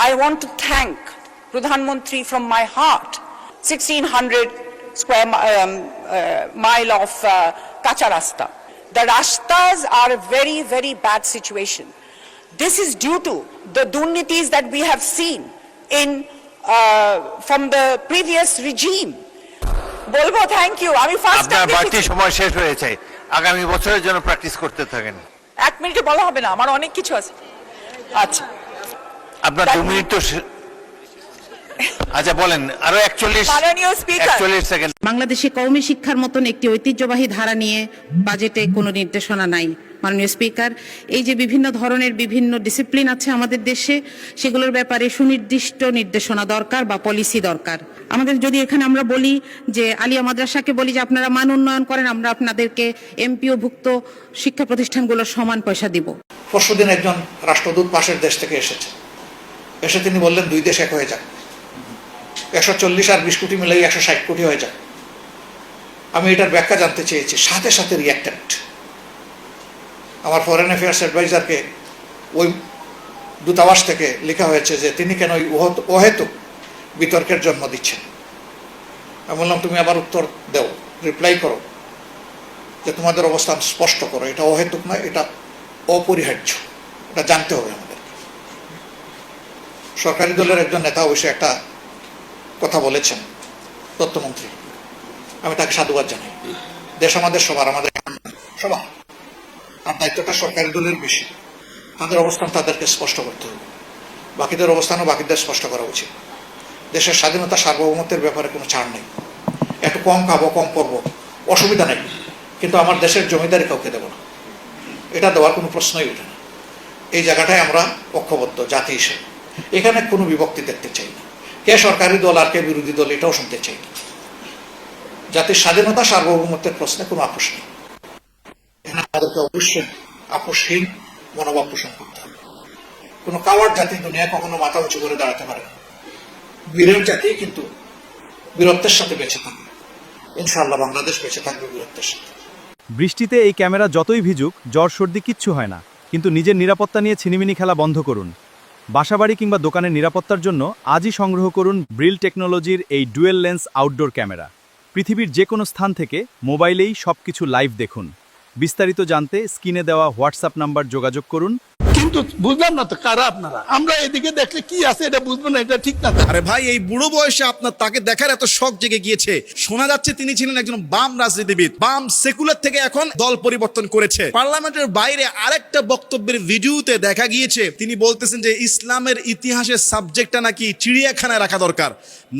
I want to thank Pradhan Mantri from my heart. 1600 square mile of kacha rasta. The rastas are a very, very bad situation. This is due to the durnitis that we have seen in from the previous regime. বলবো thank you. আমি first time আপনার বাড়তি সময় শেষ হয়েছে, আগামী বছরের জন্য প্র্যাকটিস করতে থাকেন। এক মিনিটে বলা হবে না, আমার অনেক কিছু আছে। আচ্ছা আপনার 2 মিনিট তো আচ্ছা বলেন, আরো 41 সেকেন্ড। বাংলাদেশে কওমি শিক্ষার মতন একটি ঐতিহ্যবাহী ধারা নিয়ে বাজেটে কোনো নির্দেশনা নাই। মাননীয় স্পিকার, এই যে বিভিন্ন ধরনের বিভিন্ন ডিসিপ্লিন আছে আমাদের দেশে, সেগুলোর ব্যাপারে সুনির্দিষ্ট নির্দেশনা দরকার বা পলিসি দরকার। আমাদের যদি এখানে আমরা বলি যে আলিয়া মাদ্রাসাকে বলি যে আপনারা মান উন্নয়ন করেন, আমরা আপনাদেরকে এমপিওভুক্ত শিক্ষা প্রতিষ্ঠানগুলোর সমান পয়সা দিব। পরশুদিন একজন রাষ্ট্রদূত পাশের দেশ থেকে এসে তিনি বললেন 2 দেশ এক হয়ে যাক, 140 আর 20 কোটি মিলাই 160 কোটি হয়ে যাক। আমি এটার ব্যাখ্যা জানতে চেয়েছি, সাথে সাথে রিয়াক্টেড। আমার ফরেন অ্যাফেয়ার্স অ্যাডভাইজারকে ওই দূতাবাস থেকে লেখা হয়েছে যে তিনি কেন ওই অহেতুক বিতর্কের জন্ম দিচ্ছেন। আমি বললাম তুমি আবার উত্তর দেও, রিপ্লাই করো যে তোমাদের অবস্থান স্পষ্ট করো, এটা অহেতুক নয়, এটা অপরিহার্য, এটা জানতে হবে আমাদের। সরকারি দলের একজন নেতা অবশ্যই একটা কথা বলেছেন, তথ্যমন্ত্রী, আমি তাকে সাধুবাদ জানাই। দেশ আমাদের সবার, আমাদের সবার, আর দায়িত্বটা সরকারি দলের বেশি। তাদের অবস্থান তাদেরকে স্পষ্ট করতে হবে, বাকিদের অবস্থানও বাকিদের স্পষ্ট করা উচিত। দেশের স্বাধীনতা সার্বভৌমত্বের ব্যাপারে কোনো ছাড় নেই। একটু কম খাবো, কম করবো, অসুবিধা নেই, কিন্তু আমার দেশের জমিদারি কাউকে দেব না, এটা দেওয়ার কোনো প্রশ্নই ওঠে না। এই জায়গাটায় আমরা ঐক্যবদ্ধ জাতি হিসেবে, এখানে কোনো বিভক্তি দেখতে চাই না। কে সরকারি দল আর কে বিরোধী দল এটাও শুনতে চাই না। জাতির স্বাধীনতা সার্বভৌমত্বের প্রশ্নে কোনো আপোষ নেই। এখানে আমাদেরকে অবশ্যই আপোষহীন মনোভাব পোষণ করতে হবে। কোনো কাওয়ার্ড জাতি দুনিয়া কখনো মাথা উঁচু করে দাঁড়াতে পারে না। বীরের জাতি কিন্তু বীরত্বের সাথে বেঁচে থাকবে। ইনশাআল্লাহ বাংলাদেশ বেঁচে থাকবে বীরত্বের সাথে। বৃষ্টিতে এই ক্যামেরা যতই ভিজুক, জ্বর সর্দি কিচ্ছু হয় না, কিন্তু নিজের নিরাপত্তা নিয়ে ছিনিমিনি খেলা বন্ধ করুন। বাসাবাড়ি কিংবা দোকানের নিরাপত্তার জন্য আজই সংগ্রহ করুন ব্রিল টেকনোলজির এই ডুয়েল লেন্স আউটডোর ক্যামেরা। পৃথিবীর যে কোনো স্থান থেকে মোবাইলেই সবকিছু লাইভ দেখুন। বিস্তারিত জানতে স্ক্রিনে দেওয়া হোয়াটসঅ্যাপ নাম্বার যোগাযোগ করুন। কিন্তু বুঝলাম না তো কারা আপনারা, আমরা এদিকে দেখলে কি আছে এটা বুঝবো না, এটা ঠিক না। আরে ভাই, এই বুড়ো বয়সে আপনার তাকে দেখার এত শখ জেগে গিয়েছে। শোনা যাচ্ছে তিনি ছিলেন একজন বাম রাজনীতিবিদ, বাম সেকুলার থেকে এখন দল পরিবর্তন করেছে। পার্লামেন্টের বাইরে আরেকটা বক্তব্যের ভিডিওতে দেখা গিয়েছে তিনি বলতেছেন যে ইসলামের ইতিহাসের সাবজেক্টটা নাকি চিড়িয়াখানায় রাখা দরকার।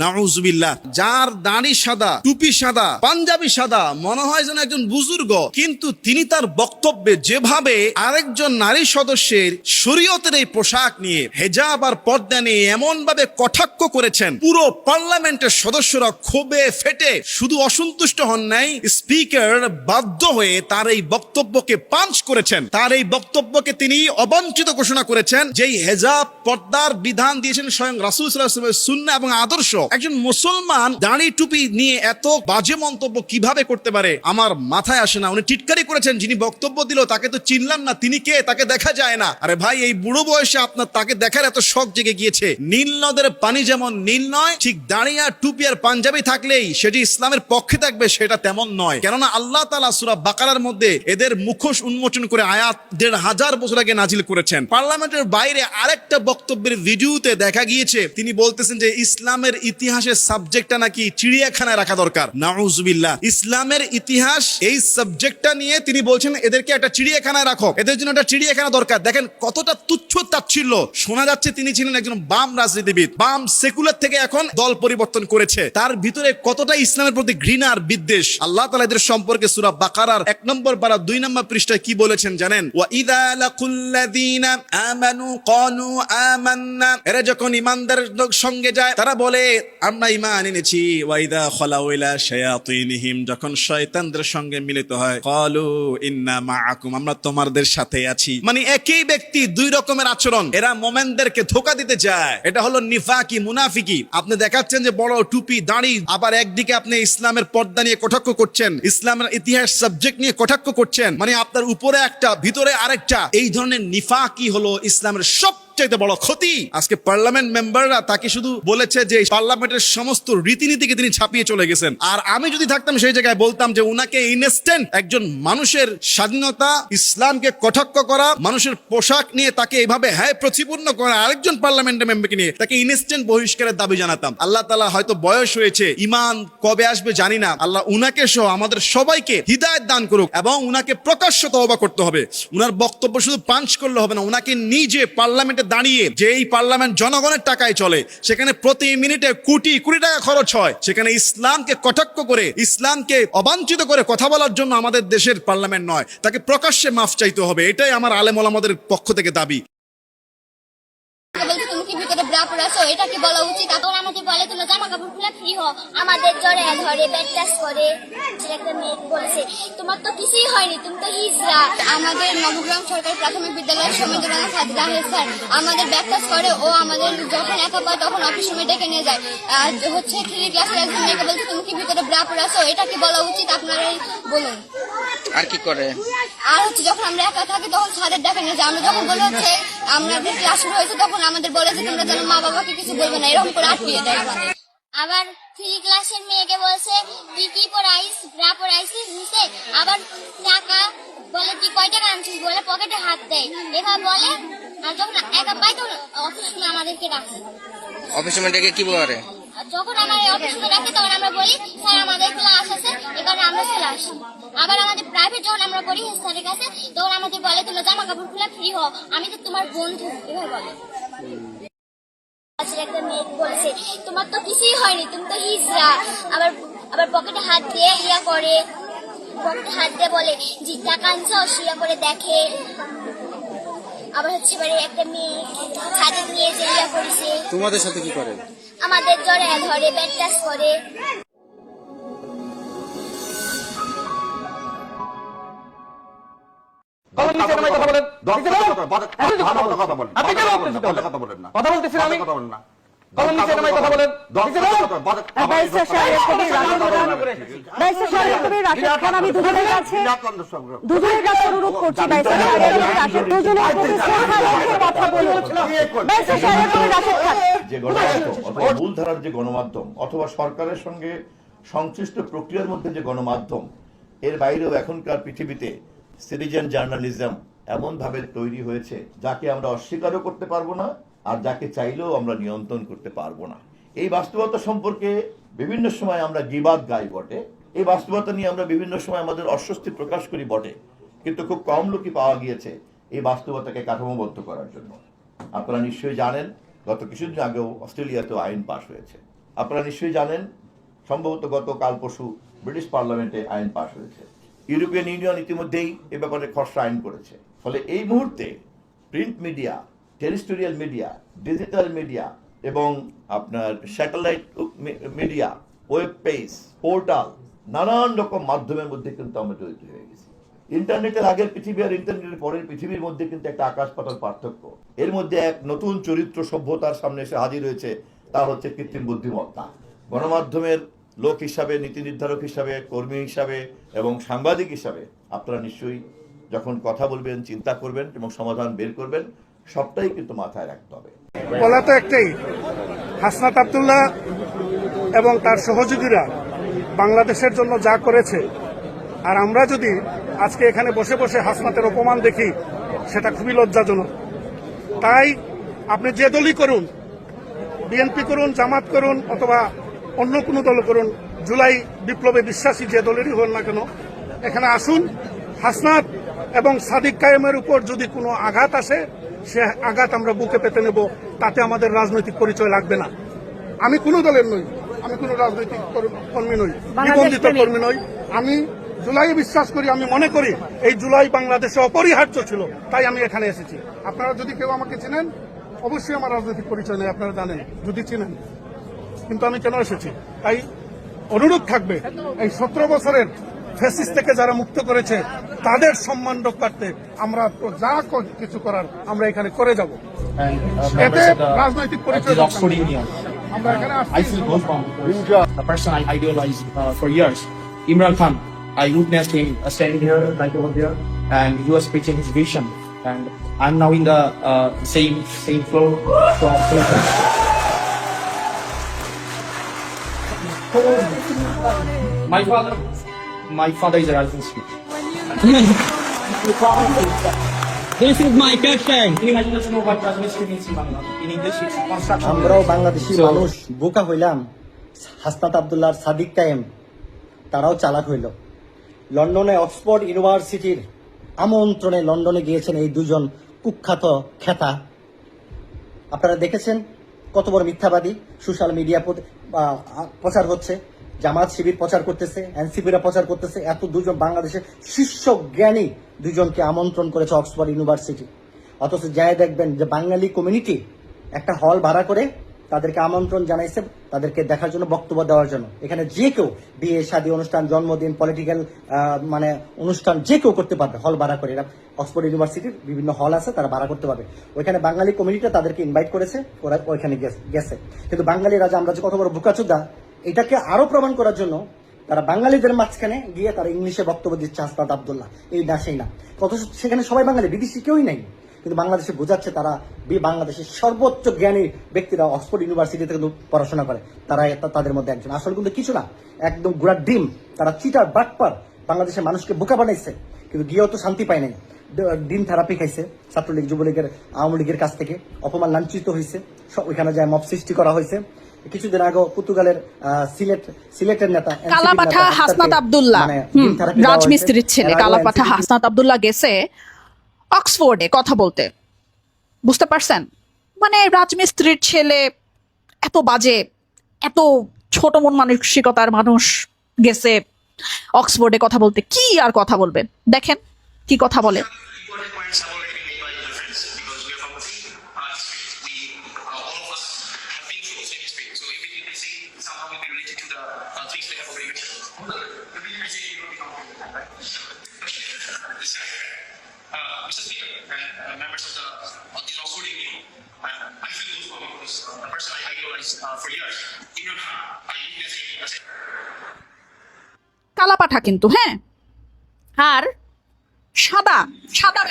নাউজুবিল্লাহ। যার দাড়ি সাদা, টুপি সাদা, পাঞ্জাবি সাদা, মনে হয় যেন একজন বুজুর্গ, কিন্তু তিনি তার বক্তব্যে যেভাবে আরেকজন নারী সদস্যের শরীয়তের এই পোশাক নিয়ে, হেজাব আর পর্দা নিয়ে এমন ভাবে কটাক্ষ করেছেন, পুরো পার্লামেন্টের সদস্যরা ক্ষোভে ফেটে শুধু অসন্তুষ্ট হন নাই, স্পিকার বাধ্য হয়ে তার এই বক্তব্যকে পাঞ্চ করেছেন। তার এই বক্তব্যকে তিনি অবাঞ্ছিত ঘোষণা করেছেন। যেই হেজাব পর্দার বিধান দিয়েছেন স্বয়ং রাসূল সাল্লাল্লাহু আলাইহি ওয়াসাল্লামের সুন্নাহ এবং আদর্শ, একজন মুসলমান দাড়ি টুপি নিয়ে এত বাজে মন্তব্য কিভাবে করতে পারে আমার মাথায় আসে না। উনি টিটকারি করেছেন, যিনি বক্তব্য দিল তাকে তো চিনলাম না, তিনি কে, তাকে দেখা যায় না। আরে ভাই, এই বুড়ো বয়সে আপনার তাকে দেখার এত শখ জেগে গিয়েছে। নীল নদের পানি যেমন নীল নয়, ঠিক দাঁড়িয়ে টুপি আর পাঞ্জাবি থাকলেই সেটি ইসলামের পক্ষে থাকবে, সেটা তেমন নয়। কেননা আল্লাহ তাআলা সূরা বাকারার মধ্যে এদের মুখোশ উন্মোচন করে আয়াত 1500 বছর আগে নাজিল করেছেন। পার্লামেন্টের বাইরে আরেকটা বক্তব্যের ভিডিওতে দেখা গিয়েছে তিনি বলতেছেন যে ইসলামের ইতিহাসের সাবজেক্টটা নাকি চিড়িয়াখানায় রাখা দরকার। নাউজুবিল্লাহ। ইসলামের ইতিহাস এই সাবজেক্টটা নিয়ে তিনি বলছেন এদেরকে একটা চিড়িয়াখানায় রাখো, এদের জন্য একটা চিড়িয়াখানা দরকার। দেখেন কতটা তুচ্ছ তাচ্ছিল্য। শোনা যাচ্ছে তিনি ছিলেন একজন বাম রাজনীতিবিদ, বাম সেকুলার থেকে এখন দল পরিবর্তন করেছে। তার ভিতরে কতটা ইসলামের প্রতি ঘৃণা আর বিদ্বেষ। আল্লাহ তাআলা এদের সম্পর্কে সূরা বাকারার 1 নম্বর পারা 2 নম্বর পৃষ্ঠায় কি বলেছেন জানেন? ওয়া ইযা লাকুল্লাযীনা আমানু ক্বালু আমান্না। এরা যখন ঈমানদারদের সঙ্গে যায় তারা বলে আমরা ঈমান এনেছি। ওয়া ইযা খালাউ ইলা শায়াতিনহিম, যখন শয়তানদের সঙ্গে মিলিত হয় ক্বালু ইন্না মাআকুম, আমরা তোমাদের সাথে আছি। মানে একই ব্যক্তি, 2 রকমের আচরণ। এরা মোমেনদেরকে ধোঁকা দিতে চায়। এটা হলো নিফাকি, মুনাফিকি। আপনি দেখাচ্ছেন যে বড় টুপি দাড়ি, আবার একদিকে আপনি ইসলামের পর্দা নিয়ে কটাক্ষ করছেন, ইসলামের ইতিহাস সাবজেক্ট নিয়ে কটাক্ষ করছেন। মানে আপনার উপরে একটা ভিতরে আরেকটা। এই ধরনের নিফাকি হলো ইসলামের সব সবচাইতে বড় ক্ষতি। আজকে পার্লামেন্ট মেম্বাররা তাকে শুধু বলেছে যে পার্লামেন্টের সমস্ত রীতিনীতিকে তিনি ছাপিয়ে চলে গেছেন। আর আমি যদি থাকতাম সেই জায়গায় বলতাম যে উনাকে ইনস্ট্যান্ট একজন মানুষের স্বাধীনতা, ইসলামকে কটাক্ষ করা, মানুষের পোশাক নিয়ে তাকে এইভাবে হ্যায় প্রতিপূর্ণ করা, আরেকজন পার্লামেন্ট মেম্বারকে নিয়ে তাকে ইনস্ট্যান্ট বহিষ্কারের দাবি জানাতাম। আল্লাহ তাআলা হয়তো বয়স হয়েছে, ইমান কবে আসবে জানি না, আল্লাহ উনাকে সহ আমাদের সবাইকে হিদায়াত দান করুক এবং উনাকে প্রকাশ্য তওবা করতে হবে। উনার বক্তব্য শুধু পাঞ্চ করলে হবে না, উনাকে নিজে পার্লামেন্টে দাঁড়িয়ে, যে এই পার্লামেন্ট জনগণের টাকায় চলে, সেখানে প্রতি মিনিটে কোটি কোটি টাকা খরচ হয়, সেখানে ইসলামকে কটাক্ষ করে, ইসলামকে অবাঞ্ছিত করে কথা বলার জন্য আমাদের দেশের পার্লামেন্ট নয়, তাকে প্রকাশ্যে মাফ চাইতে হবে। এটাই আমার আলেম ওলামাদের পক্ষ থেকে দাবি। তুমি কি ভিতরে ব্রা পরাছো, এটা কি বলা উচিত? তখন আমাদের বলে তোমরা জামা কাপড় খুলে ফ্রি হও, আমাদের জড়ে ধরে ব্যাটাস করে। একটা মেয়ে বলেছে তোমার তো কিছুই হয়নি, তুমি তো হিজড়া। আমাদের নবগ্রাম সরকারি প্রাথমিক বিদ্যালয়ের সমীন্দ্রনাথ রাহেল স্যার আমাদের ব্যাটাস করে, ও আমাদের যখন একা পায় তখন অফিস সময় ডেকে নিয়ে যায়। হচ্ছে 3 ক্লাসের একজন মেয়েকে বলছে তুমি কি ভিতরে ব্রা পরাছো, এটা কি বলা উচিত? আপনারাই বলুন। আর কি করে? আর হচ্ছে যখন আমরা একা থাকি তখন স্যারের ডাকে নিয়ে যায়। আমরা যখন বলে হচ্ছে আমাদের ক্লাস শুরু হয়েছে তখন আমাদের বলে যে তোমরা যেন মা বাবাকে কিছু বলবে না, এরকম করে আটকিয়ে দেয় আমাদের। আবার 3 ক্লাসের মেয়েকে বলছে তুই কি পড়াইস, ব্রা পড়াইছিস নিচে, আবার টাকা বলে তুই কয় টাকা আনছিস বলে পকেটে হাত দেয়, এভাবে বলে। আর যখন একা পাই তখন অফিস আমাদেরকে রাখে। অফিসে ডেকে কি করে? যখন আমার অফিসে রাখে তখন আমরা বলি স্যার আমাদের ক্লাস আছে, এখানে আমরা চলে আসি। আবার আমাদের প্রাইভেট যখন আমরা পড়ি স্যারের কাছে তখন আমাদের বলে তোমরা জামা কাপড় খুলে ফ্রি হও, আমি তো তোমার বন্ধু, এভাবে বলে। একটা মেয়ে বলেছে তোমার তো কিছুই হয়নি, তুমি তো হিজড়া। আবার পকেটে হাত দিয়ে ইয়া করে, পকেটে হাত দিয়ে বলে যে টাকা আনছ, ইয়া করে দেখে। আবার হচ্ছে একটা মেয়ে ছাদে নিয়ে যে ইয়া করেছে। তোমাদের সাথে কি করে? আমাদের জড়ে ধরে ব্যাটাস করে। মূলধারার যে গণমাধ্যম অথবা সরকারের সঙ্গে সংশ্লিষ্ট প্রক্রিয়ার মধ্যে যে গণমাধ্যম, এর বাইরেও এখনকার পৃথিবীতে সিটিজেন জার্নালিজম এমন ভাবে তৈরি হয়েছে যাকে আমরা অস্বীকারও করতে পারবো না, আর যাকে চাইলেও আমরা নিয়ন্ত্রণ করতে পারবো না। এই বাস্তবতা সম্পর্কে বিভিন্ন সময় আমরা গিবাদ গাই বটে, এই বাস্তবতা নিয়ে আমরা বিভিন্ন সময় আমাদের অস্বস্তি প্রকাশ করি বটে, কিন্তু খুব কম লোকই পাওয়া গিয়েছে এই বাস্তবতাকে কাঠামোবদ্ধ করার জন্য। আপনারা নিশ্চয়ই জানেন গত কিছুদিন আগেও অস্ট্রেলিয়াতেও আইন পাশ হয়েছে। আপনারা নিশ্চয়ই জানেন সম্ভবত গতকাল পরশু ব্রিটিশ পার্লামেন্টে আইন পাশ হয়েছে। ইউরোপিয়ান ইউনিয়ন ইতিমধ্যেই এ ব্যাপারে খসড়া আইন করেছে। ফলে এই মুহূর্তে print media, terrestrial media, digital media এবং আপনার satellite media, web page, portal, নানান রকম মাধ্যমের মধ্যে কিন্তু আমরা জড়িত হয়ে গেছি। ইন্টারনেটের আগের পৃথিবী আর ইন্টারনেটের পরের পৃথিবীর মধ্যে কিন্তু একটা আকাশ পাতাল পার্থক্য। এর মধ্যে এক নতুন চরিত্র সভ্যতার সামনে এসে হাজির হয়েছে, তা হচ্ছে কৃত্রিম বুদ্ধিমত্তা। গণমাধ্যমের লোক হিসাবে, নীতি নির্ধারক হিসাবে, কর্মী হিসাবে এবং সাংবাদিক হিসাবে আপনারা নিশ্চয়ই যখন কথা বলবেন, চিন্তা করবেন এবং সমাধান বের করবেন, সবটাই কিন্তু মাথায় রাখতে হবে। বলা তো একটাই, হাসনাত আব্দুল্লাহ এবং তার সহযোগীরা বাংলাদেশের জন্য যা করেছে, আর আমরা যদি আজকে এখানে বসে বসে হাসনাতের অপমান দেখি, সেটা খুবই লজ্জাজনক। তাই আপনি যে দলই করুন, বিএনপি করুন, জামাত করুন অথবা অন্য কোনো দল করুন, জুলাই বিপ্লবে বিশ্বাসী যে দলেরই হন না কেন, এখানে আসুন। হাসনাত এবং সাদিক কায়েমের উপর যদি কোনো আঘাত আসে, সে আঘাত আমরা বুকে পেতে নেব, তাতে আমাদের রাজনৈতিক পরিচয় লাগবে না। আমি কোনো দলের নই, আমি কোনো রাজনৈতিক কর্মী নই, নিবন্ধিত কর্মী নই। আমি জুলাই বিশ্বাস করি, আমি মনে করি এই জুলাই বাংলাদেশে অপরিহার্য ছিল, তাই আমি এখানে এসেছি। আপনারা যদি কেউ আমাকে চেনেন, অবশ্যই আমার রাজনৈতিক পরিচয় নেই, আপনারা জানেন যদি চিনেন, কিন্তু আমি কেন এসেছি। তাই অনুরোধ থাকবে, এই 17 বছরের ফ্যাসিস্ট থেকে যারা মুক্ত করেছে তাদের সম্মান রক্ষার্থে আমরা যা কিছু করার আমরা এখানে করে যাব। এতে রাজনৈতিক পরিচয় আমরা এখানে Imran Khan, I witnessed him standing here, like over there, and he was preaching his vision. And I'm now in the same floor. My father is a Rajput. This is my question. He doesn't know what Rajput means in Bangla. In English, it's construction. আমরাও বাংলাদেশি মানুষ বোকা হইলাম। হাসনাত আব্দুল্লাহ সাদিক কায়েম তারাও চালাক হইল। লন্ডনে Oxford ইউনিভার্সিটির আমন্ত্রণে লন্ডনে গিয়েছেন এই দুজন কুখ্যাত খেতা। আপনারা দেখেছেন কত বড় মিথ্যাবাদী সোশ্যাল মিডিয়া প্রচার হচ্ছে, জামাত শিবির প্রচার করতেছে, এনসিপিরা প্রচার করতেছে। এত দুজন বাংলাদেশের শীর্ষ জ্ঞানী দুজনকে আমন্ত্রণ করেছে অক্সফোর্ড ইউনিভার্সিটি। অথচ যাই দেখবেন যে বাঙালি কমিউনিটি একটা হল ভাড়া করে তাদেরকে আমন্ত্রণ জানাইছে তাদেরকে দেখার জন্য, বক্তব্য দেওয়ার জন্য। এখানে যে কেউ বিয়ে শাদী অনুষ্ঠান, জন্মদিন, পলিটিক্যাল মানে অনুষ্ঠান যে কেউ করতে পারবে হল ভাড়া করে। এরা অক্সফোর্ড ইউনিভার্সিটির বিভিন্ন হল আছে, তারা ভাড়া করতে পারবে। ওইখানে বাঙালি কমিউনিটি তাদেরকে ইনভাইট করেছে, ওরা ওইখানে গেছে। কিন্তু বাঙালি রাজা আমরা যে কত বড় বোকাচোদা, এটাকে আরো প্রমাণ করার জন্য তারা বাঙালিদের মাঝখানে গিয়ে তারা ইংলিশে বক্তব্য দিচ্ছে হাসনাত আব্দুল্লাহ, এই না সেই না। অথচ সেখানে সবাই বাঙালি, বিদেশি কেউই নাই। কিন্তু বাংলাদেশে বোঝাচ্ছে তারা বাংলাদেশের সর্বোচ্চ জ্ঞানী ব্যক্তিরা অক্সফোর্ড ইউনিভার্সিটিতে কিন্তু পড়াশোনা করে, তারা তাদের মধ্যে একজন। আসলে কিন্তু কিছু না, একদম গুড়ার ডিম। তারা চিটার বাটপার, বাংলাদেশের মানুষকে বোকা বানাইছে, কিন্তু গিয়েও তো শান্তি পায় নাই। ডিম থেরাপি খাইছে ছাত্রলীগ, যুবলীগের, আওয়ামী লীগের কাছ থেকে, অপমান লাঞ্ছিত হয়েছে, ওইখানে যায় মব সৃষ্টি করা হয়েছে। কিছুদিন আগে পর্তুগালের সিলেটের নেতা কালাপাঠা হাসনাত আব্দুল্লাহ, রাজমিস্ত্রির ছেলে কালাপাঠা হাসনাত আব্দুল্লাহ গেছে অক্সফোর্ডে কথা বলতে, বুঝতে পারছেন? মানে রাজমিস্ত্রির ছেলে, এত বাজে, এত ছোট মন মানসিকতার মানুষ গেছে অক্সফোর্ডে কথা বলতে। কি আর কথা বলবেন, দেখেন কি কথা বলে। Mr. Speaker and members of the Oxford Union, I feel those because the person I idolized for years, Imran Khan, I witnessed him. কালাপাঠা কিন্তু, হ্যাঁ। আর সাদা সাদা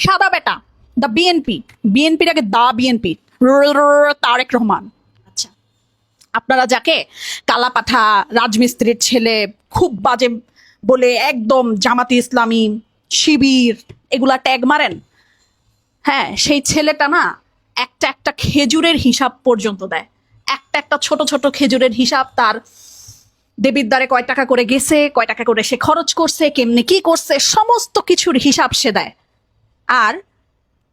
সাদা বেটা, দা বিএনপির আগে দা বিএনপি, তারেক রহমান। আচ্ছা, আপনারা যাকে কালাপাঠা, রাজমিস্ত্রির ছেলে, খুব বাজে বলে একদম জামাতি ইসলামী, শিবির এগুলা ট্যাগ মারেন, হ্যাঁ, সেই ছেলেটা না একটা একটা খেজুরের হিসাব পর্যন্ত দেয়। একটা একটা ছোট ছোট খেজুরের হিসাব, তার দেবীর দ্বারে কয় টাকা করে গেছে, কয় টাকা করে সে খরচ করছে, কেমনে কি করছে, সমস্ত কিছুর হিসাব সে দেয়। আর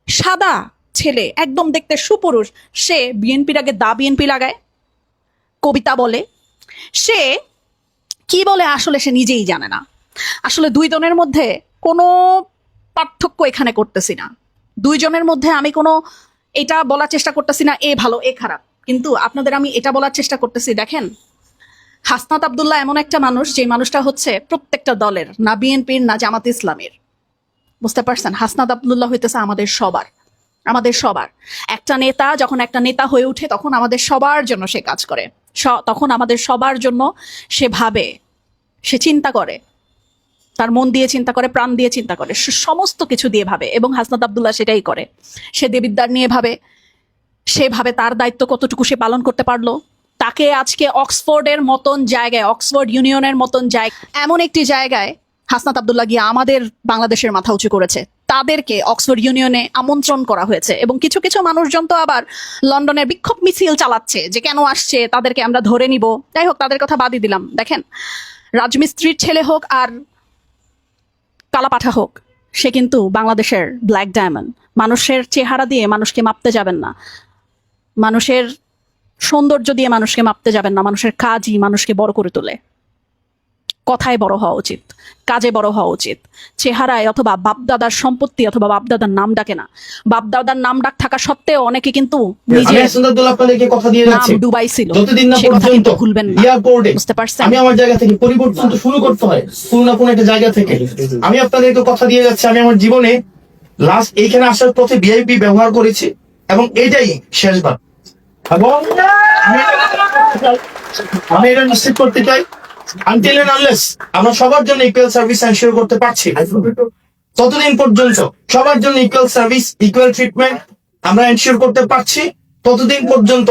সাদা ছেলে, একদম দেখতে সুপুরুষ, সে বিএনপির আগে দা বিএনপি লাগায়, কবিতা বলে। সে কি বলে আসলে সে নিজেই জানে না। আসলে দুইজনের মধ্যে কোনো পার্থক্য এখানে করতেছি না। দুইজনের মধ্যে আমি কোনো এটা বলার চেষ্টা করতেছি না এ ভালো এ খারাপ, কিন্তু আপনাদের আমি এটা বলার চেষ্টা করতেছি, দেখেন হাসনাত আব্দুল্লাহ এমন একটা মানুষ, যে মানুষটা হচ্ছে প্রত্যেকটা দলের, না বিএনপির না জামাত ইসলামের, বুঝতে পারছেন? হাসনাত আব্দুল্লাহ হইতেছে আমাদের সবার একটা নেতা। যখন একটা নেতা হয়ে উঠে তখন আমাদের সবার জন্য সে কাজ করে, তখন আমাদের সবার জন্য সে ভাবে, সে চিন্তা করে, তার মন দিয়ে চিন্তা করে, প্রাণ দিয়ে চিন্তা করে, সমস্ত কিছু দিয়ে ভাবে। এবং হাসনাত আব্দুল্লাহ সেটাই করে। সে দেবিদ্বার নিয়ে ভাবে, সে ভাবে তার দায়িত্ব কতটুকু সে পালন করতে পারলো। তাকে আজকে অক্সফোর্ডের মতন জায়গায়, অক্সফোর্ড ইউনিয়নের মতন জায়গায়, এমন একটি জায়গায় হাসনাত আব্দুল্লাহ গিয়ে আমাদের বাংলাদেশের মাথা উঁচু করেছে। তাদেরকে অক্সফোর্ড ইউনিয়নে আমন্ত্রণ করা হয়েছে, এবং কিছু কিছু মানুষজন তো আবার লন্ডনের বিক্ষোভ মিছিল চালাচ্ছে যে কেন আসছে, তাদেরকে আমরা ধরে নিব। যাই হোক, তাদের কথা বাদই দিলাম। দেখেন, রাজমিস্ত্রির ছেলে হোক আর কালাপাঠা হোক, সে কিন্তু বাংলাদেশের ব্ল্যাক ডায়মন্ড। মানুষের চেহারা দিয়ে মানুষকে মাপতে যাবেন না, মানুষের সৌন্দর্য দিয়ে মানুষকে মাপতে যাবেন না। মানুষের কাজই মানুষকে বড় করে তোলে। কথায় বড় হওয়া উচিত, কাজে বড় হওয়া উচিত। চেহারায় অথবা বাপদাদার সম্পত্তি অথবা বাপদাদার নাম ডাকে না। বাপদাদার নাম ডাক থাকা সত্ত্বেও অনেকে কিন্তু ডুবাই ছিল, ভুলবেন না, বুঝতে পারছেন? আমি আমার জায়গা থেকে পরিবর্তন তো শুরু করতে হয়, কোনো না কোনো একটা জায়গা থেকে। আমি আপনাদেরকে কথা দিয়ে যাচ্ছি, আমি আমার জীবনে লাস্ট এইখানে আসার পথে ভিআইপি ব্যবহার করেছি, এবং এটাই শেষবার। এবং আমি এটা নিশ্চিত করতে চাই, আনটিল এন্ড আনলেস আমরা সবার জন্য ইকুয়াল সার্ভিস এনশিওর করতে পারছি, ততদিন পর্যন্ত সবার জন্য ইকুয়াল সার্ভিস, ইকুয়াল ট্রিটমেন্ট আমরা এনশিওর করতে পারছি, ততদিন পর্যন্ত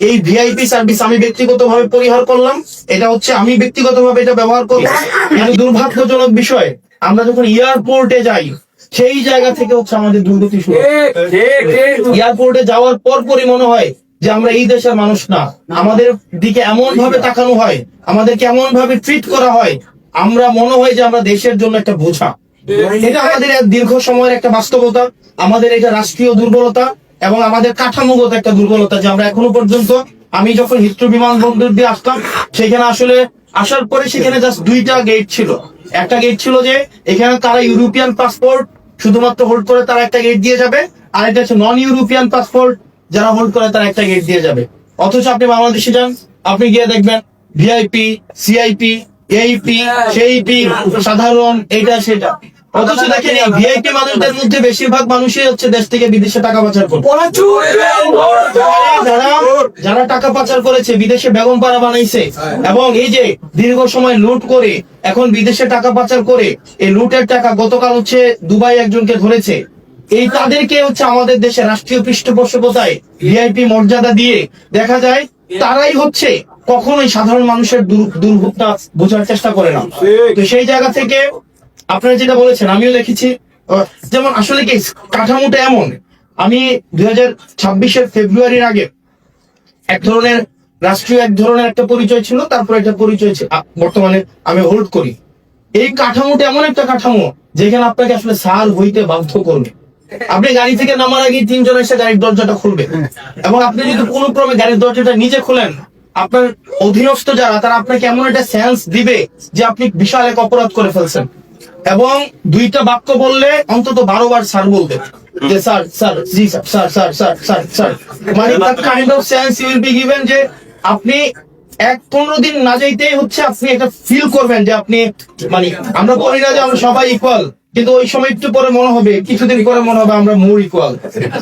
এই ভিআইপি সার্ভিস আমি ব্যক্তিগতভাবে পরিহার করলাম। এটা হচ্ছে আমি ব্যক্তিগতভাবে এটা ব্যবহার করলাম। কিন্তু দুর্ভাগ্যজনক বিষয়, আমরা যখন এয়ারপোর্টে যাই সেই জায়গা থেকে হচ্ছে আমাদের দুর্গতি শুরু। এয়ারপোর্টে যাওয়ার পরপরই মনে হয় যে আমরা এই দেশের মানুষ না, আমাদের দিকে এমন ভাবে তাকানো হয়, আমাদেরকে এমন ভাবে ট্রিট করা হয়, আমরা মনে হয় যে আমরা দেশের জন্য একটা বোঝা। এটা আমাদের এক দীর্ঘ সময়ের একটা বাস্তবতা, আমাদের এটা রাষ্ট্রীয় দুর্বলতা এবং আমাদের কাঠামোগত একটা দুর্বলতা যে আমরা এখনো পর্যন্ত, আমি যখন হিথ্রো বিমানবন্দর দিয়ে আসতাম সেখানে আসলে আসার পরে সেখানে জাস্ট দুইটা গেট ছিল। একটা গেট ছিল যে এখানে তারা ইউরোপিয়ান পাসপোর্ট শুধুমাত্র হোল্ড করে তারা একটা গেট দিয়ে যাবে, আর একটা হচ্ছে নন ইউরোপিয়ান পাসপোর্ট যারা হোল্ড করে তারা একটা গেট দিয়ে যাবে। অথচ আপনি বাংলাদেশে যান, আপনি গিয়ে দেখবেন ভিআইপি, সিআইপি, এইপি, সেইপি, সাধারণ, এটা সেটা। অথচ দেখেন এই ভিআইপি মানুষদের মধ্যে বেশিরভাগ মানুষই হচ্ছে দেশ থেকে বিদেশে টাকা পাচার করে। যারা টাকা পাচার করেছে, বিদেশে বেগম পাড়া বানাইছে এবং এই যে দীর্ঘ সময় লুট করে এখন বিদেশে টাকা পাচার করে, এই লুটের টাকা গতকাল হচ্ছে দুবাই একজনকে ধরেছে। এই তাদেরকে হচ্ছে আমাদের দেশে রাষ্ট্রীয় পৃষ্ঠপোষকতায় ভিআইপি মর্যাদা দিয়ে দেখা যায় তারাই হচ্ছে কখনোই সাধারণ মানুষের দুর্ভোগটা বোঝার চেষ্টা করে না। তো সেই জায়গা থেকে আপনারা যেটা বলেছেন আমিও দেখেছি, যেমন আসলে কি কাঠামোটা এমন, আমি 2026-এর ফেব্রুয়ারির আগে এক ধরনের রাষ্ট্রীয় এক ধরনের একটা পরিচয় ছিল, তারপর একটা পরিচয় বর্তমানে আমি হোল্ড করি। এই কাঠামোটা এমন একটা কাঠামো যেখানে আপনাকে আসলে সার হইতে বাধ্য করবে। আপনি গাড়ি থেকে নামার আগে তিনজন এসে গাড়ির দরজাটা খুলবে এবং আপনি যদি কোনো ক্রমে গাড়ির দরজাটা নিজে খুলেন, আপনার অধীনস্থ যারা তারা আপনাকে এমন একটা সেন্স দিবে যে আপনি বিশাল এক অপরাধ করে ফেলছেন, এবং দুইটা বাক্য বললে অন্তত 12 বার স্যার বলবে যে স্যার স্যার জি sir sir sir sir sir sir, মানে that kind of sense you will be given যে আপনি 15 দিন না যাইতেই হচ্ছে আপনি একটা ফিল করবেন যে আপনি, মানে আমরা বলি না যে আমরা সবাই ইকুয়াল, কিন্তু ওই সময় একটু পরে মনে হবে, কিছুদিন পরে মনে হবে আমরা মোর ইকুয়াল।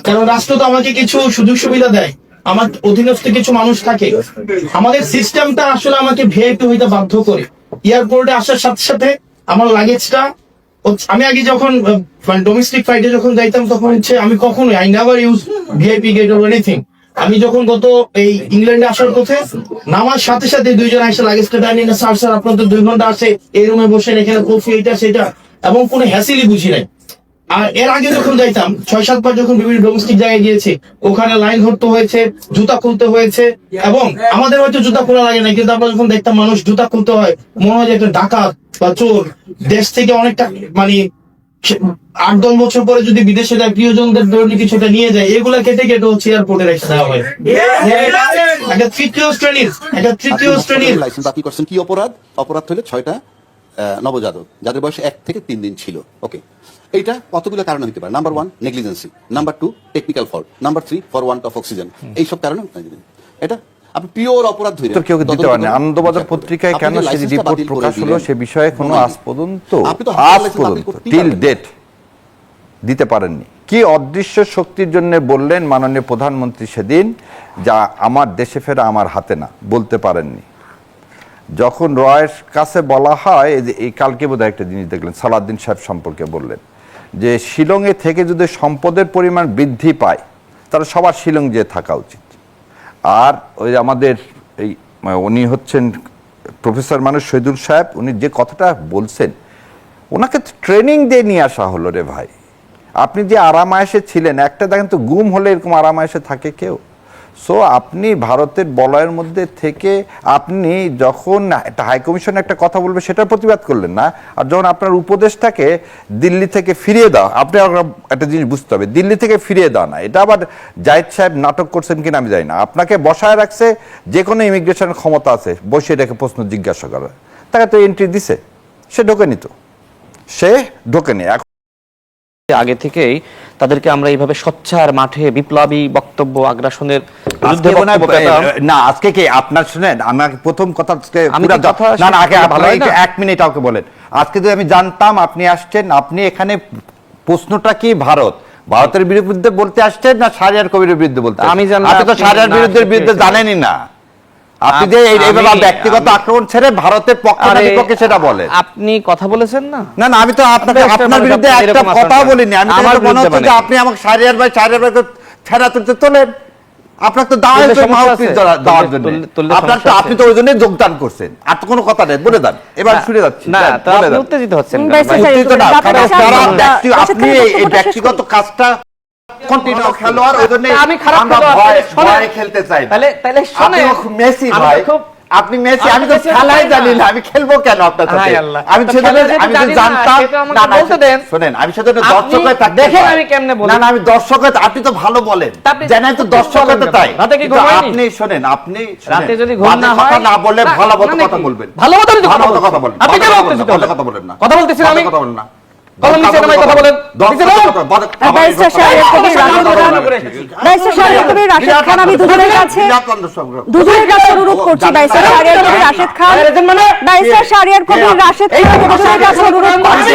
কারণ রাষ্ট্র তো আমাকে কিছু সুযোগ সুবিধা দেয়, আমার অধীনস্থ কিছু মানুষ থাকে, আমাদের সিস্টেমটা আসলে আমাকে ভিআইপি হইতে বাধ্য করে। এয়ারপোর্টে আসার সাথে সাথে আমার লাগেজটা, আমি আগে যখন ডোমেস্টিক ফ্লাইটে যখন যাইতাম তখন হচ্ছে আমি কখনোই I never use VIP gate or anything. আমি যখন গত এই ইংল্যান্ডে আসার পথে নামার সাথে সাথে দুইজন এসে লাগেজটা ডাইনি না, স্যার স্যার আপনার তো 2 ঘন্টা আছে, এই রুমে বসেন, এখানে কফি, এটা সেটা, এবং কোনো হ্যাসেলই বুঝি নাই। আর এর আগে যখন যাইতাম 6-7 বার যখন বিভিন্ন ডোমেস্টিক জায়গায় গিয়েছি, ওখানে লাইন ধরতে হয়েছে, জুতা খুলতে হয়েছে, এবং আমাদের হয়তো জুতা খোলা লাগে না, কিন্তু আমরা যখন দেখতাম মানুষ জুতা খুলতে হয় মনে হয় যে একটা ডাকাত বা চোর দেশ থেকে অনেকটা, মানে 8-10 বছর পরে যদি বিদেশে যায় প্রিয়জনদের ধরনের কিছুটা নিয়ে যায়, এগুলা কেটে কেটে হচ্ছে এয়ারপোর্টে রেখে দেওয়া হয়। একটা তৃতীয় শ্রেণীর লাইসেন্স বাতিল করছেন। কি অপরাধ? অপরাধ হলে 6টা নবজাতক যাদের বয়স 1 থেকে 3 দিন ছিল। ওকে, এইটা কতগুলো কারণ হতে পারে। Number 1 negligence, number 2 technical fault, number 3 for want of oxygen. এইসব কারণে এটা আপনি পিওর অপরাধ ধরে কেউ দিতে পারেন। আনন্দবাজার পত্রিকায় কেন সেই রিপোর্ট প্রকাশ হলো সে বিষয়ে কোনো আজ পর্যন্ত টিল ডেট দিতে পারেননি। কি অদৃশ্য শক্তির জন্য বললেন মাননীয় প্রধানমন্ত্রী সেদিন, যা আমার দেশে ফেরা আমার হাতে না, বলতে পারেননি। যখন রয়ের কাছে বলা হয়, এই কালকে বোধহয় একটা জিনিস দেখলেন, সালাউদ্দিন সাহেব সম্পর্কে বললেন যে শিলংয়ে থেকে যদি সম্পদের পরিমাণ বৃদ্ধি পায় তাহলে সবার শিলং যেয়ে থাকা উচিত। আর ওই আমাদের এই উনি হচ্ছেন প্রফেসর মানুষ শহীদুল সাহেব, উনি যে কথাটা বলছেন, ওনাকে ট্রেনিং দিয়ে নিয়ে আসা হলো রে ভাই। আপনি যে আরামায়েশে ছিলেন, একটা দেখেন তো গুম হলে এরকম আরামায়েশে থাকে কেউ? সো আপনি ভারতের বলয়ের মধ্যে থেকে আপনি যখন একটা হাইকমিশনে একটা কথা বলবে সেটার প্রতিবাদ করলেন না, আর যখন আপনার উপদেশটাকে দিল্লি থেকে ফিরিয়ে দাও, আপনি একটা জিনিস বুঝতে হবে, দিল্লি থেকে ফিরিয়ে দাও না, এটা আবার জাহিদ সাহেব নাটক করছেন কিনা আমি জানি না। আপনাকে বসায় রাখছে, যে কোনো ইমিগ্রেশনের ক্ষমতা আছে বসে রেখে প্রশ্ন জিজ্ঞাসা করার, তাকে তো এন্ট্রি দিছে, সে ঢোকেনি, তো সে ঢোকেনি। আগে থেকেই তাদেরকে আমরা এইভাবে সোচ্চার মাঠে বিপ্লবী বক্তব্য আগ্রাসনের বিরুদ্ধে না, আজকে কি আপনার শুনেন, আমাকে প্রথম কথা এক মিনিট আমাকে বলেন, আজকে যদি আমি জানতাম আপনি আসছেন, আপনি এখানে প্রশ্নটা কি ভারতের বিরুদ্ধে বলতে আসছেন না শাহরিয়ার কবিরের বিরুদ্ধে বলতে? আমি জানলাম আপনি তো শাহরিয়ার বিরুদ্ধে জানেনই না, আপনি যে এইভাবে ব্যক্তিগত আক্রমণ ছেড়ে ভারতের পক্ষে না বিপক্ষে সেটা বলেন। আপনি কথা বলেছেন না? না না, আমি তো আপনার বিরুদ্ধে একটা কথা বলিনি। আমি তো মনে হচ্ছে যে আপনি আমাকে শাহরিয়ার ভাই ছেড়া তুলতে তোলেন। আপনার তো দাওয়াত দেওয়ার জন্য, আপনি তো ওই জন্য যোগদান করছেন। আর তো কোনো কথা নেই, বলে দেন, এবার শুনে যাচ্ছি। না, তো আপনি উত্তেজিত হচ্ছেন। আপনি এই ব্যক্তিগত কাজটা কন্টিনিউ খেলোয়াড়, ওই জন্য আমি খারাপ ভয় খেলতে চাই। তাহলে আপনি মেসি ভাই, আপনি মেসি, আমি তো খেলাই জানি না, আমি খেলবো কেন আপনার সাথে? আমি আমি জানতাম না, বলতে দেন। শুনেন, আমি সেটা দর্শক হয়ে থাকতে দেখেন আমি কেমনে বলি। না না, আমি দর্শক হয়ে, আপনি তো ভালো বলেন, জানেন তো দর্শক হতে তাই। আপনি শুনেন, আপনি রাতে যদি ঘুম না হয় কথা না বলে ভালো মতো কথা বলবেন, ভালো মতো কথা বলবেন। আপনি কেন কথা বলেন না, কথা বলতেছেন, আমি কথা বলেন না, কলম নিচে নামাই কথা বলেন। ব্যারিস্টার শাহরিয়ার কবির রাশেদ খান, আমি দুজনের কাছে অনুরোধ করছি। ব্যারিস্টার শাহরিয়ার কবির রাশেদ খান, ব্যারিস্টার শাহরিয়ার কবির রাশেদ খান দুজনের কাছে অনুরোধ করছি,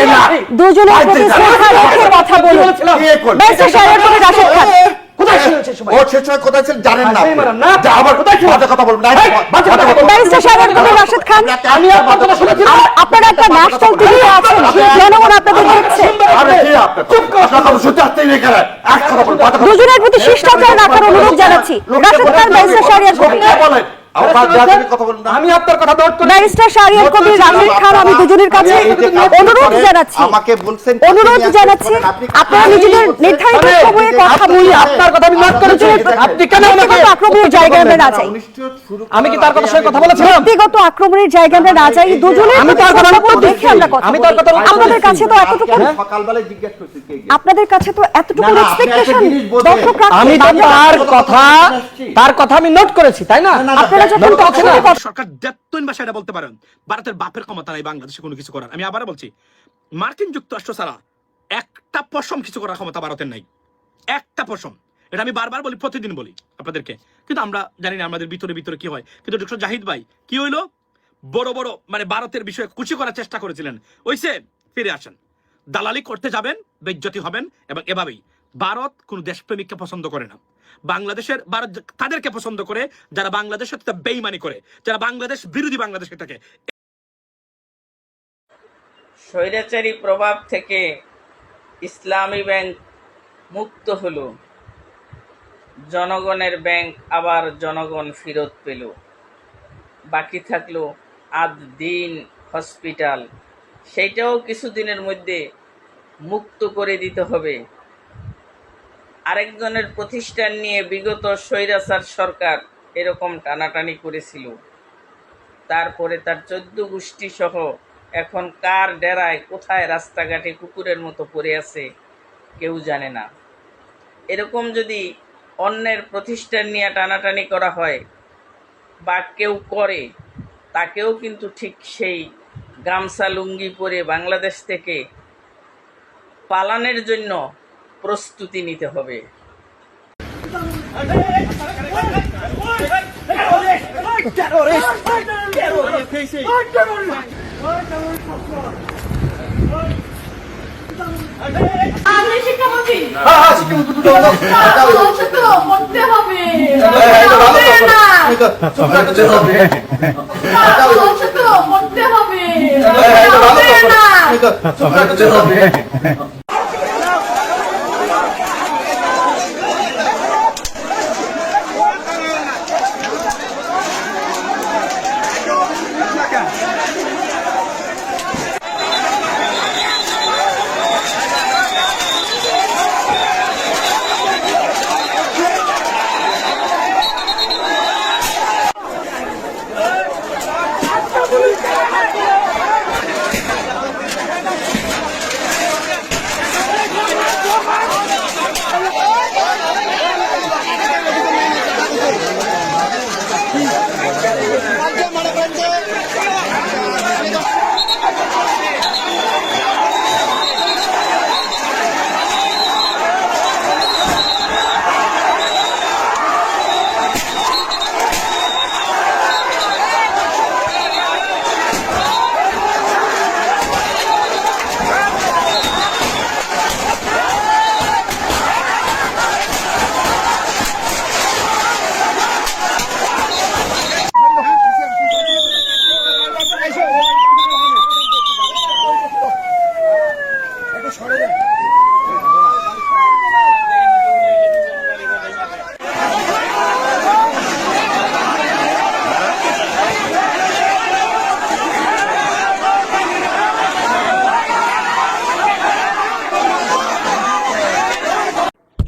দুজনের প্রতি শ্রদ্ধা রেখে কথা বলুন। ব্যারিস্টার শাহরিয়ার কবির রাশেদ খান, আপনারা একটা ন্যাশনাল টিভিতে আছেন, জনগণ আপনাদের দেখছে। দুজনের প্রতি শিষ্টাচার রাখার অনুরোধ জানাচ্ছি। রাশেদ খান, ব্যারিস্টার শাহরিয়ার কবির। আমি আপনার কথা নোট করি। ব্যারিস্টার শাহরিয়ার কবির, রাশেদ খান, আমি দুজনের কাছে অনুরোধ জানাচ্ছি, অনুরোধ জানাচ্ছি আপনারা নিজেদের নির্ধারিত সময়ে কথা বলুন। আপনার কথা আমি নোট করেছি। আপনি কেন আমাকে আক্রমণের জায়গায় আমরা না যাই? আমি কি তার কথা সঙ্গে কথা বলেছিলাম? ব্যক্তিগত আক্রমণের জায়গায় আমরা না যাই, দুজনের আমি তার কথা দেখে আমরা কথা বলি। আপনাদের কাছে তো এতটুকু, আপনাদের কাছে তো এতটুকু এক্সপেকটেশন দর্শক রাখে। আমি তার কথা আমি নোট করেছি, তাই না? আপনারা যখন সরকার দেবতৈন ভাষায় এটা বলতে পারেন, ভারতের বাপের ক্ষমতা নাই বাংলাদেশে কোনো কিছু করার। আমি আবার বলছি, মার্কিন যুক্তরাষ্ট্র ছাড়া একটা পশম কিছু করার ক্ষমতা ভারতের নাই, একটা পশম। এটা আমি বারবার বলি, প্রতিদিন বলি আপনাদেরকে, কিন্তু আমরা জানি না আমাদের ভিতরে ভিতরে কি হয়। কিন্তু ডক্টর জাহিদ ভাই কি হইলো, বড় বড় মানে ভারতের বিষয়ে খুশি করার চেষ্টা করেছিলেন, ওইসে ফিরে আসেন, দালালি করতে যাবেন, বেজ্জতি হবেন। এবং এভাবেই ভারত কোন দেশপ্রেমিককে পছন্দ করে না। বাংলাদেশের ভারত তাদেরকে পছন্দ করে যারা বাংলাদেশের সাথে বেইমানি করে, যারা বাংলাদেশ বিরোধী বাংলাদেশে থাকে। স্বৈরাচারী প্রভাব থেকে ইসলামী ব্যাংক মুক্ত হলো, জনগণের ব্যাংক আবার জনগণ ফেরত পেল। বাকি থাকলো আদ-দ্বীন হসপিটাল, সেইটাও কিছুদিনের মধ্যে মুক্ত করে দিতে হবে। আরেকজনের প্রতিষ্ঠান নিয়ে বিগত স্বৈরাচার সরকার এরকম টানাটানি করেছিল, তারপরে তার 14 গোষ্ঠী সহ এখন কার ডেরায় কোথায় রাস্তাঘাটে কুকুরের মতো পড়ে আছে কেউ জানে না। এরকম যদি অন্যের প্রতিষ্ঠান নিয়ে টানাটানি করা হয় বা কেউ করে, তাকেও কিন্তু ঠিক সেই গামছা লুঙ্গি পরে বাংলাদেশ থেকে পালানোর জন্য প্রস্তুতি নিতে হবে।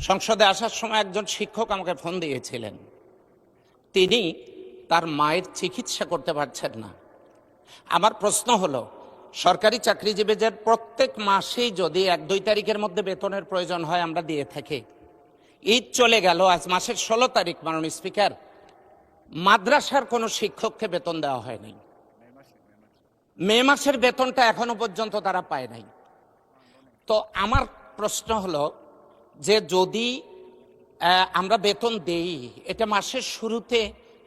সংসদে আসার সময় একজন শিক্ষক আমাকে ফোন দিয়েছিলেন, তিনি তার মায়ের চিকিৎসা করতে পারছেন না। আমার প্রশ্ন হলো, সরকারি চাকরিজীবীদের প্রত্যেক মাসেই যদি 1-2 তারিখের মধ্যে বেতনের প্রয়োজন হয় আমরা দিয়ে থাকি, ঈদ চলে গেল, আজ মাসের 16 তারিখ মাননীয় স্পিকার, মাদ্রাসার কোনো শিক্ষককে বেতন দেওয়া হয়নি। মে মাসের বেতনটা এখনো পর্যন্ত তারা পায় নাই। তো আমার প্রশ্ন হলো যে যদি আমরা বেতন দেই, এটা মাসের শুরুতে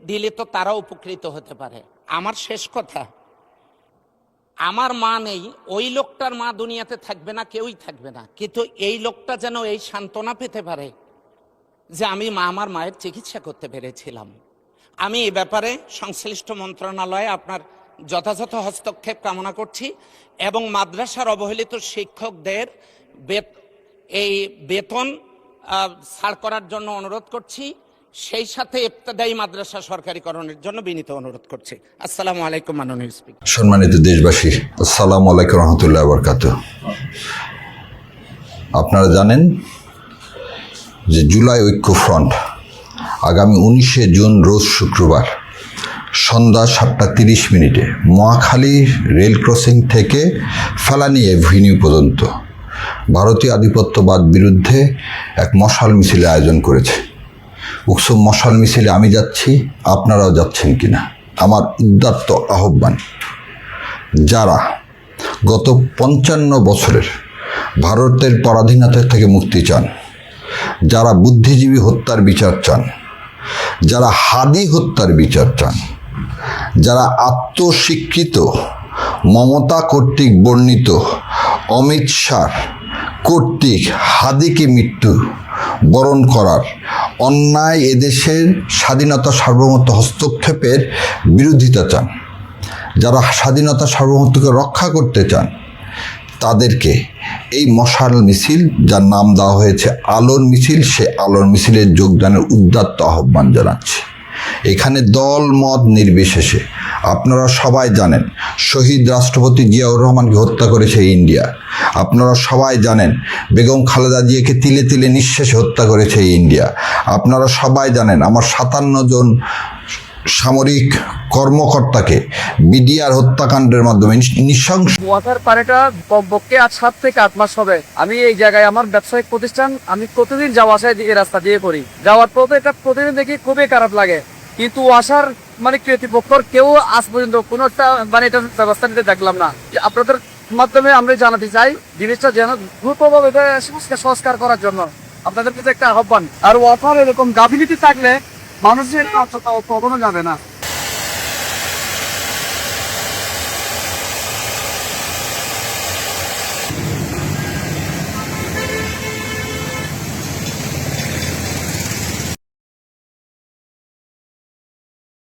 দিলে তো তারা উপকৃত হতে পারে। আমার শেষ কথা, আমার মা নেই, ওই লোকটার মা দুনিয়াতে থাকবে না, কেউই থাকবে না, কিন্তু এই লোকটা যেন এই সান্ত্বনা পেতে পারে যে আমি আমার মায়ের চিকিৎসা করতে পেরেছিলাম। আমি এই ব্যাপারে সংশ্লিষ্ট মন্ত্রণালয়ে আপনার যথাযথ হস্তক্ষেপ কামনা করছি এবং মাদ্রাসার অবহেলিত শিক্ষকদের এই বেতন ছাড় করার জন্য অনুরোধ করছি, সেই সাথে ইবতেদায়ী মাদ্রাসা সরকারিকরণের জন্য বিনীত অনুরোধ করছি। আসসালামু আলাইকুম মাননীয় স্পিকার। সম্মানিত দেশবাসী, আসসালামু আলাইকুম রহমতুল্লাহ বরকাতুহ। আপনারা জানেন যে জুলাই ঐক্য ফ্রন্ট আগামী 19শে জুন রোজ শুক্রবার সন্ধ্যা 7:30 মহাখালী রেল ক্রসিং থেকে ফেলানী এভিনিউ পর্যন্ত ভারতীয় আধিপত্যবাদ বিরুদ্ধে এক মশাল মিছিলের আয়োজন করেছে। উক্ত মশাল মিছিলে আমি যাচ্ছি, আপনারাও যাচ্ছেন কিনা আমার উদাত্ত আহ্বান। যারা গত 55 বছরের ভারতের পরাধীনতা থেকে মুক্তি চান, যারা বুদ্ধিজীবী হত্যার বিচার চান, যারা হাদি হত্যার বিচার চান, যারা আত্মস্বীকৃত মমতা কর্তৃক বর্ণিত অমিত শাহ কর্তৃক হাদিকে মৃত্যু বরণ করার অন্যায় এদেশের স্বাধীনতা সার্বভৌমত্ব হস্তক্ষেপের বিরোধিতা চান, যারা স্বাধীনতা সার্বভৌমত্বকে রক্ষা করতে চান, তাদেরকে এই মশাল মিছিল, যার নাম দেওয়া হয়েছে আলোর মিছিল, সে আলোর মিছিলে যোগদানের উদাত্ত আহ্বান জানাচ্ছি। এখানে দল মত নির্বিশেষে আপনারা সবাই জানেন শহীদ রাষ্ট্রপতি জিয়াউর রহমানকে হত্যা করেছে ইন্ডিয়া। আপনারা সবাই জানেন বেগম খালেদা জিয়াকে তিলে তিলে নিঃশেষে হত্যা করেছে ইন্ডিয়া। আপনারা সবাই জানেন আমার 57 জন সামরিক কর্মকর্তাকে বিডিআর হত্যাকাণ্ডের মাধ্যমে নৃশংস। ওয়াটার পানিটা কমপক্ষে আজ 7 থেকে 8 মাস হবে। আমি এই জায়গায় আমার ব্যবসায়িক প্রতিষ্ঠান, আমি প্রতিদিন যাওয়া আসায় এই রাস্তা দিয়ে করি। যাওয়ার পথে এটা প্রতিদিন দেখি খুবই খারাপ লাগে, কিন্তু আসার মানে কর্তৃপক্ষের কেউ আজ পর্যন্ত কোনো একটা মানে এটার ব্যবস্থা নিতে দেখলাম না। আপনাদের মাধ্যমে আমরা জানাতে চাই জিনিসটা যেন দ্রুতভাবে সংস্কার করার জন্য আপনাদের কাছে একটা আহ্বান। আর ওয়াটার এরকম গাফিলতি থাকলে মানুষের কখনো যাবে না।